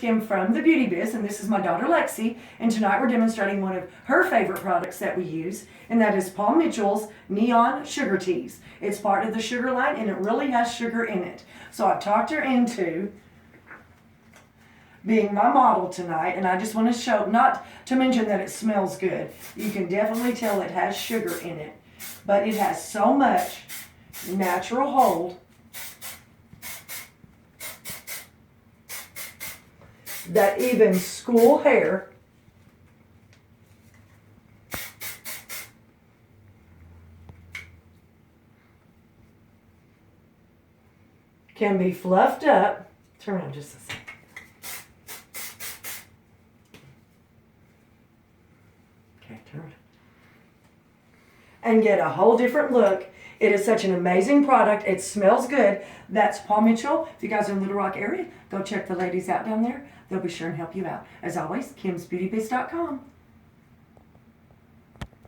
Kim from the Beauty Biz, and this is my daughter Lexi, and tonight we're demonstrating one of her favorite products that we use, and that is Paul Mitchell's Neon Sugar Teas. It's part of the sugar line, and it really has sugar in it. So I've talked her into being my model tonight, and I just want to show, not to mention that it smells good. You can definitely tell it has sugar in it, but it has so much natural hold that even school hair can be fluffed up. Turn on just a second. Okay, turn. And get a whole different look. It is such an amazing product. It smells good. That's Paul Mitchell. If you guys are in the Little Rock area, go check the ladies out down there. They'll be sure and help you out. As always, kimsbeautybiz.com.